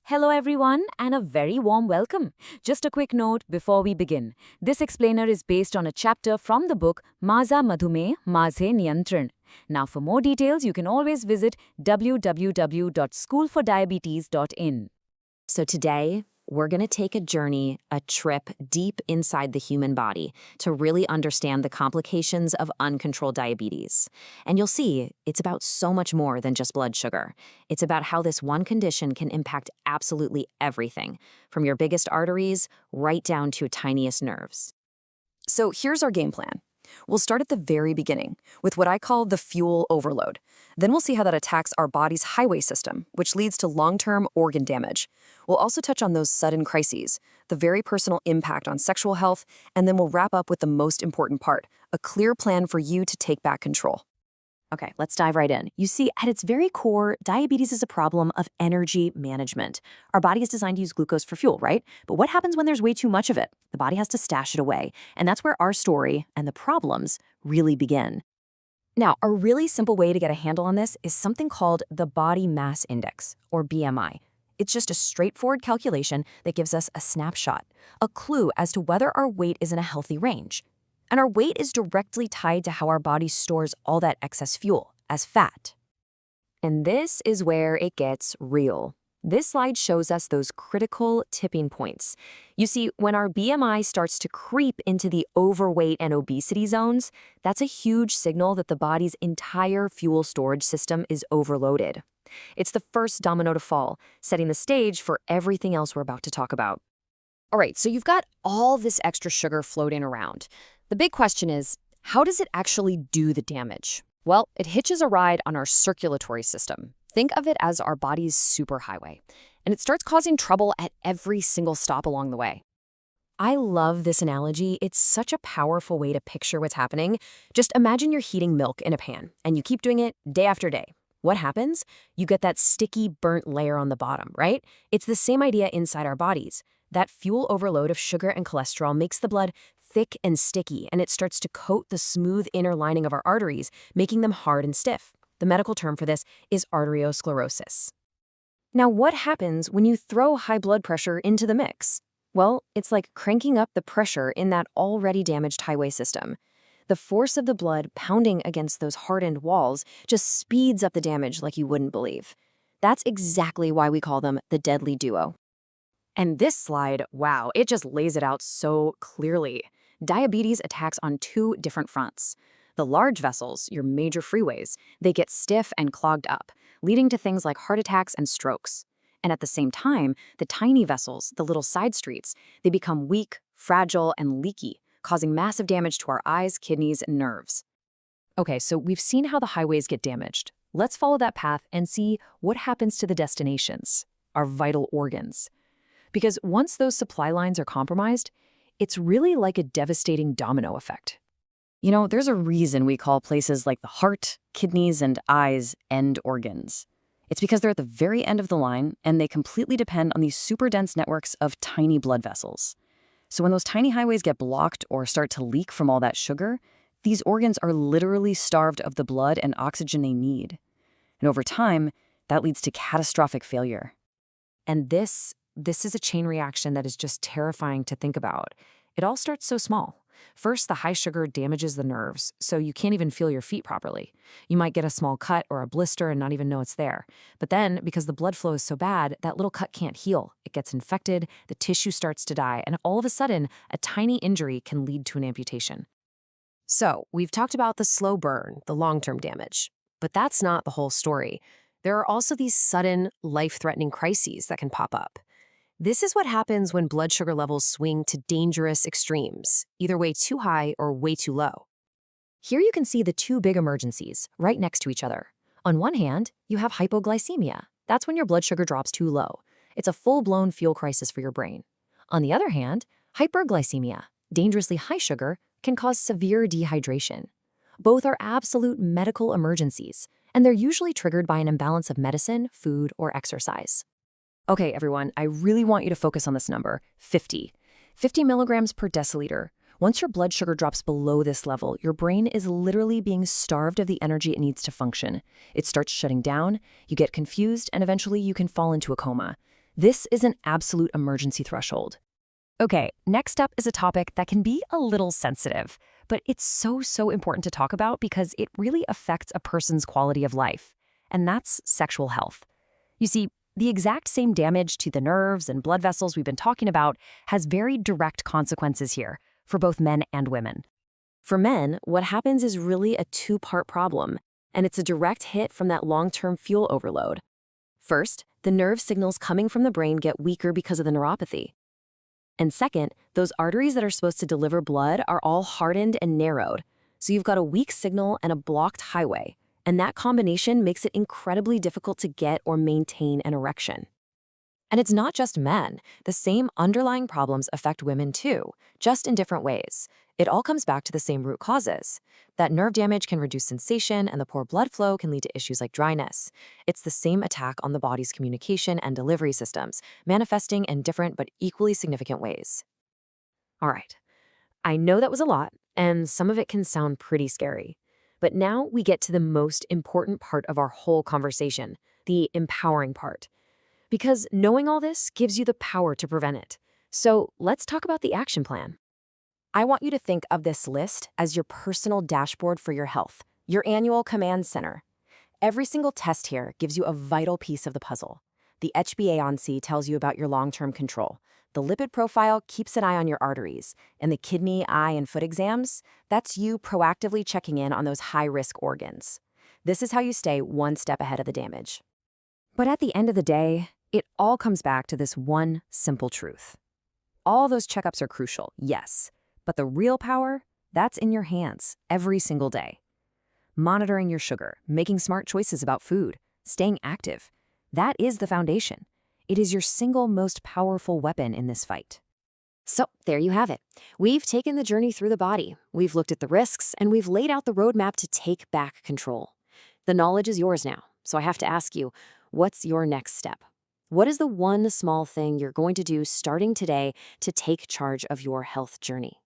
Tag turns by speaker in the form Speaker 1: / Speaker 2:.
Speaker 1: Hello everyone and a very warm welcome. Just a quick note before we begin. This explainer is based on a chapter from the book Maza Madhume Mazhe Niyantran. Now for more details you can always visit www.schoolfordiabetes.in. So today we're going to take a journey, a trip deep inside the human body to really understand the complications of uncontrolled diabetes. And you'll see it's about so much more than just blood sugar. It's about how this one condition can impact absolutely everything, from your biggest arteries right down to your tiniest nerves.
Speaker 2: So here's our game plan. We'll start at the very beginning with what I call the fuel overload. Then we'll see how that attacks our body's highway system, which leads to long-term organ damage. We'll also touch on those sudden crises, the very personal impact on sexual health, and then we'll wrap up with the most important part, a clear plan for you to take back control.
Speaker 3: Okay, let's dive right in. You see, at its very core, diabetes is a problem of energy management. Our body is designed to use glucose for fuel, right? But what happens when there's way too much of it? The body has to stash it away. And that's where our story and the problems really begin.
Speaker 2: Now, a really simple way to get a handle on this is something called the Body Mass Index, or BMI. It's just a straightforward calculation that gives us a snapshot, a clue as to whether our weight is in a healthy range. And our weight is directly tied to how our body stores all that excess fuel as fat. And this is where it gets real. This slide shows us those critical tipping points. You see, when our BMI starts to creep into the overweight and obesity zones, that's a huge signal that the body's entire fuel storage system is overloaded. It's the first domino to fall, setting the stage for everything else we're about to talk about. All right, so you've got all this extra sugar floating around. The big question is, how does it actually do the damage? Well, it hitches a ride on our circulatory system. Think of it as our body's superhighway, and it starts causing trouble at every single stop along the way. I love this analogy. It's such a powerful way to picture what's happening. Just imagine you're heating milk in a pan, and you keep doing it day after day. What happens? You get that sticky, burnt layer on the bottom, right? It's the same idea inside our bodies. That fuel overload of sugar and cholesterol makes the blood thick and sticky, and it starts to coat the smooth inner lining of our arteries, making them hard and stiff. The medical term for this is arteriosclerosis. Now, what happens when you throw high blood pressure into the mix? Well, it's like cranking up the pressure in that already damaged highway system. The force of the blood pounding against those hardened walls just speeds up the damage like you wouldn't believe. That's exactly why we call them the deadly duo. And this slide, wow, it just lays it out so clearly. Diabetes attacks on two different fronts. The large vessels, your major freeways, they get stiff and clogged up, leading to things like heart attacks and strokes. And at the same time, the tiny vessels, the little side streets, they become weak, fragile, and leaky, causing massive damage to our eyes, kidneys, and nerves. Okay, so we've seen how the highways get damaged. Let's follow that path and see what happens to the destinations, our vital organs. Because once those supply lines are compromised, it's really like a devastating domino effect. You know, there's a reason we call places like the heart, kidneys, and eyes end organs. It's because they're at the very end of the line, and they completely depend on these super dense networks of tiny blood vessels. So when those tiny highways get blocked or start to leak from all that sugar, these organs are literally starved of the blood and oxygen they need. And over time, that leads to catastrophic failure. And this is a chain reaction that is just terrifying to think about. It all starts so small. First, the high sugar damages the nerves, so you can't even feel your feet properly. You might get a small cut or a blister and not even know it's there. But then, because the blood flow is so bad, that little cut can't heal. It gets infected, the tissue starts to die, and all of a sudden, a tiny injury can lead to an amputation. So, we've talked about the slow burn, the long-term damage. But that's not the whole story. There are also these sudden, life-threatening crises that can pop up. This is what happens when blood sugar levels swing to dangerous extremes, either way too high or way too low. Here you can see the two big emergencies right next to each other. On one hand, you have hypoglycemia. That's when your blood sugar drops too low. It's a full-blown fuel crisis for your brain. On the other hand, hyperglycemia, dangerously high sugar, can cause severe dehydration. Both are absolute medical emergencies, and they're usually triggered by an imbalance of medicine, food, or exercise. Okay, everyone, I really want you to focus on this number, 50. 50 milligrams per deciliter. Once your blood sugar drops below this level, your brain is literally being starved of the energy it needs to function. It starts shutting down, you get confused, and eventually you can fall into a coma. This is an absolute emergency threshold. Okay, next up is a topic that can be a little sensitive, but it's so important to talk about because it really affects a person's quality of life, and that's sexual health. You see, the exact same damage to the nerves and blood vessels we've been talking about has very direct consequences here for both men and women.
Speaker 1: For men, what happens is really a two-part problem, and it's a direct hit from that long-term fuel overload. First, the nerve signals coming from the brain get weaker because of the neuropathy. And second, those arteries that are supposed to deliver blood are all hardened and narrowed, so you've got a weak signal and a blocked highway, and that combination makes it incredibly difficult to get or maintain an erection. And it's not just men. The same underlying problems affect women too, just in different ways. It all comes back to the same root causes. That nerve damage can reduce sensation, and the poor blood flow can lead to issues like dryness. It's the same attack on the body's communication and delivery systems, manifesting in different but equally significant ways. All right, I know that was a lot, and some of it can sound pretty scary. But now we get to the most important part of our whole conversation, the empowering part. Because knowing all this gives you the power to prevent it. So let's talk about the action plan. I want you to think of this list as your personal dashboard for your health, your annual command center. Every single test here gives you a vital piece of the puzzle. The HbA1c tells you about your long-term control. The lipid profile keeps an eye on your arteries. And the kidney, eye, and foot exams, that's you proactively checking in on those high-risk organs. This is how you stay one step ahead of the damage. But at the end of the day, it all comes back to this one simple truth. All those checkups are crucial, yes, but the real power, that's in your hands every single day. Monitoring your sugar, making smart choices about food, staying active, that is the foundation. It is your single most powerful weapon in this fight. So there you have it. We've taken the journey through the body, we've looked at the risks, and we've laid out the roadmap to take back control. The knowledge is yours now, so I have to ask you, what's your next step? What is the one small thing you're going to do starting today to take charge of your health journey?